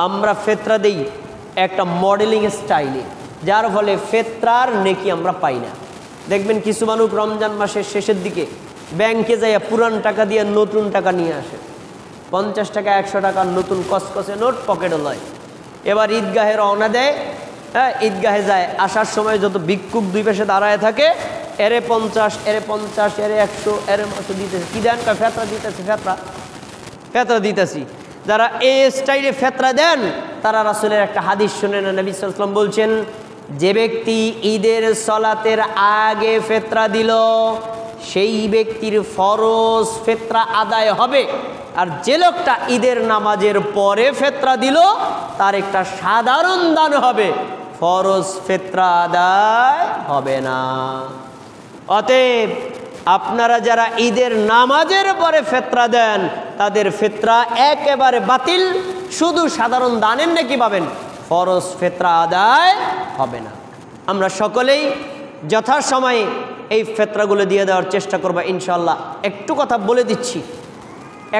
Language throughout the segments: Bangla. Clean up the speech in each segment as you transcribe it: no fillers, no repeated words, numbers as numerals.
আমরা ফেতরা দেই একটা মডেলিং স্টাইলে, যার ফলে ফেতরার নেকি আমরা পাই না। দেখবেন কিছু মানুষ রমজান মাসের শেষের দিকে ব্যাংকে যাইয়া পুরান টাকা দিয়ে নতুন টাকা নিয়ে আসে, 50 টাকা 100 টাকার নতুন কসকসে নোট পকেটে লয়। এবার ঈদগাহে রওনা দেয়, হ্যাঁ ঈদগাহে যায়, আসার সময় যত ভিক্ষুক দুই পাশে দাঁড়ায় থাকে, এরে 50, এরে 50, এরে 100, এরে 100 দিতেছে। কি দেন? ফেতরা দিতেছি, ফেতরা দিতেছি। যারা এই স্টাইলে ফেতরা দেন তারা রাসূলের একটা হাদিস শুনেন, নবী সাল্লাল্লাহু আলাইহি ওয়াসাল্লাম বলছেন, যে ব্যক্তি ঈদের সলাতের আগে ফেতরা দিল সেই ব্যক্তির ফরজ ফেতরা আদায় হবে, আর যে লোকটা ঈদের নামাজের পরে ফেতরা দিল তার একটা সাধারণ দান হবে, ফরজ ফেতরা আদায় হবে না। অতএব আপনারা যারা ঈদের নামাজের পরে ফেতরা দেন তাদের ফেতরা একেবারে বাতিল, শুধু সাধারণ দানের নাকি পাবেন, ফরজ ফেতরা আদায় হবে না। আমরা সকলেই যথাসময়ে এই ফেতরাগুলো দিয়ে দেওয়ার চেষ্টা করব ইনশাআল্লাহ। একটু কথা বলে দিচ্ছি,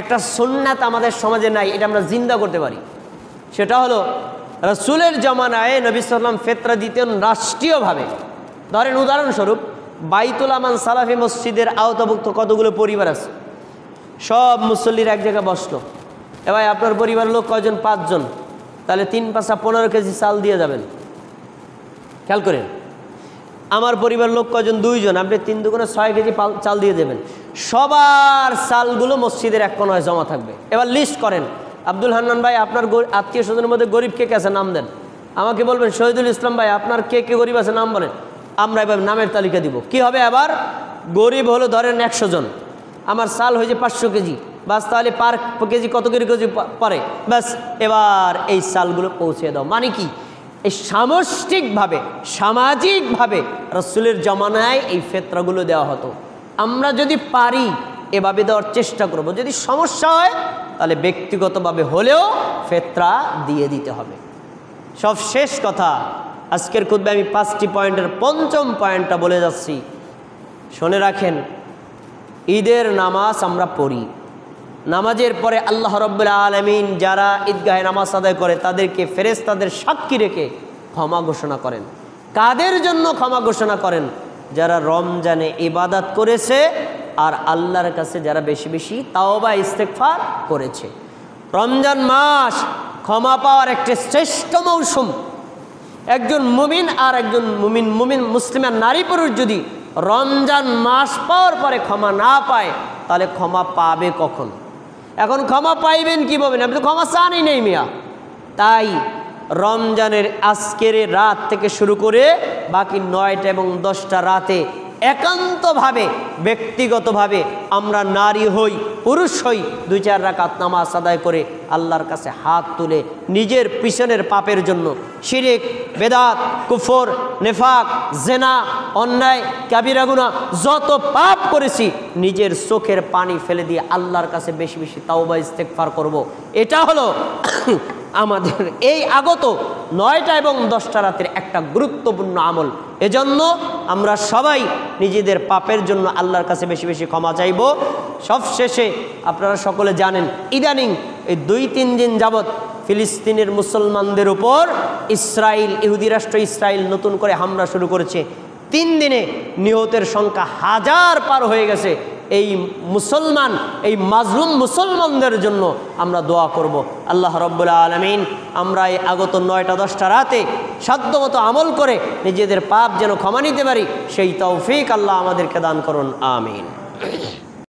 একটা সুন্নাত আমাদের সমাজে নাই, এটা আমরা জিন্দা করতে পারি। সেটা হলো রাসূলের জামানায় নবী সাল্লাল্লাহু আলাইহি ওয়াসাল্লাম ফেতরা দিতেন রাষ্ট্রীয়ভাবে। ধরেন উদাহরণস্বরূপ বাইতুল আমান সালাফি মসজিদের আওতাভুক্ত কতগুলো পরিবার আছে, সব মুসল্লির এক জায়গায় বসলো, এ ভাই আপনার পরিবারের লোক কয়জন? 5 জন, তাহলে 3 পাঁচা 15 কেজি চাল দিয়ে যাবেন। খেয়াল করেন, আমার পরিবার লোক কয়জন? 2 জন, আপনি 3 দুগুণে 6 কেজি চাল দিয়ে দেবেন। সবার চালগুলো মসজিদের এক কোণায় জমা থাকবে। এবার লিস্ট করেন, আব্দুল হান্নান ভাই আপনার আত্মীয় স্বজনের মধ্যে গরিব কে কে আছে নাম দেন। আমাকে বলবেন শহীদুল ইসলাম ভাই আপনার কে কে গরিব আছে নাম বলেন। আমরা এবার নামের তালিকা দিব। কি হবে? আবার গরিব হলো ধরেন 100 জন, আমার চাল হয়েছে 500 কেজি, বাস তাহলে পার কেজি কত কেজি পরে, ব্যাস এবার এই চালগুলো পৌঁছে দাও। মানে কি? এই সামষ্টিকভাবে সামাজিকভাবে রাসূলের জামানায় এই ফেতরাগুলো দেওয়া হতো। আমরা যদি পারি এভাবে দেওয়ার চেষ্টা করব, যদি সমস্যা হয় তাহলে ব্যক্তিগতভাবে হলেও ফেতরা দিয়ে দিতে হবে। সব শেষ কথা, আজকের খুতবায় আমি 5টি পয়েন্টের 5ম পয়েন্টটা বলে যাচ্ছি, শুনে রাখেন। ঈদের নামাজ আমরা পড়ি, নামাজের পরে আল্লাহ রাব্বুল আলামিন যারা ঈদগাহে নামাজ আদায় করে তাদেরকে ফেরেশতাদের সাক্ষী রেখে ক্ষমা ঘোষণা করেন। কাদের জন্য ক্ষমা ঘোষণা করেন? যারা রমজানে ইবাদত করেছে আর আল্লাহর কাছে যারা বেশি বেশি তাওবা ইস্তেগফার করেছে। রমজান মাস ক্ষমা পাওয়ার একটি শ্রেষ্ঠ মৌসুম। একজন মুমিন আর একজন মুমিন মুসলিমের নারী পুরুষ যদি রমজান মাস পাওয়ার পরে ক্ষমা না পায় তাহলে ক্ষমা পাবে কখন? এখন ক্ষমা পাইবেন কীভাবে? আপনি তো ক্ষমা চানই নেই মিয়া। তাই রমজানের আজকের রাত থেকে শুরু করে বাকি 9টা এবং 10টা রাতে একান্তভাবে ব্যক্তিগতভাবে আমরা নারী হই পুরুষ হই 2-4 রাকাত নামাজ আদায় করে আল্লাহর কাছে হাত তুলে নিজের পিছনের পাপের জন্য, শিরিক, বেদাত, কুফর, নেফাক, জেনা, অন্যায়, কাবিরা গুনাহ যত পাপ করেছি নিজের চোখের পানি ফেলে দিয়ে আল্লাহর কাছে বেশি বেশি তাওবা ইস্তেগফার করব। এটা হলো আমাদের এই আগত 9টা এবং 10টা রাতের একটা গুরুত্বপূর্ণ আমল। এজন্য আমরা সবাই নিজেদের পাপের জন্য আল্লাহর কাছে বেশি বেশি ক্ষমা চাইব। সবশেষে আপনারা সকলে জানেন ইদানিং এই 2-3 দিন যাবৎ ফিলিস্তিনের মুসলমানদের উপর ইহুদি রাষ্ট্র ইসরায়েল নতুন করে হামলা শুরু করেছে। 3 দিনে নিহতের সংখ্যা 1000 পার হয়ে গেছে। এই মুসলমান, এই মাজলুম মুসলমানদের জন্য আমরা দোয়া করব। আল্লাহ রাব্বুল আলামিন আমরা এই আগত 9টা 10টা রাতে সাধ্যমতো আমল করে নিজেদের পাপ যেন ক্ষমা নিতে পারি সেই তৌফিক আল্লাহ আমাদেরকে দান করুন। আমিন।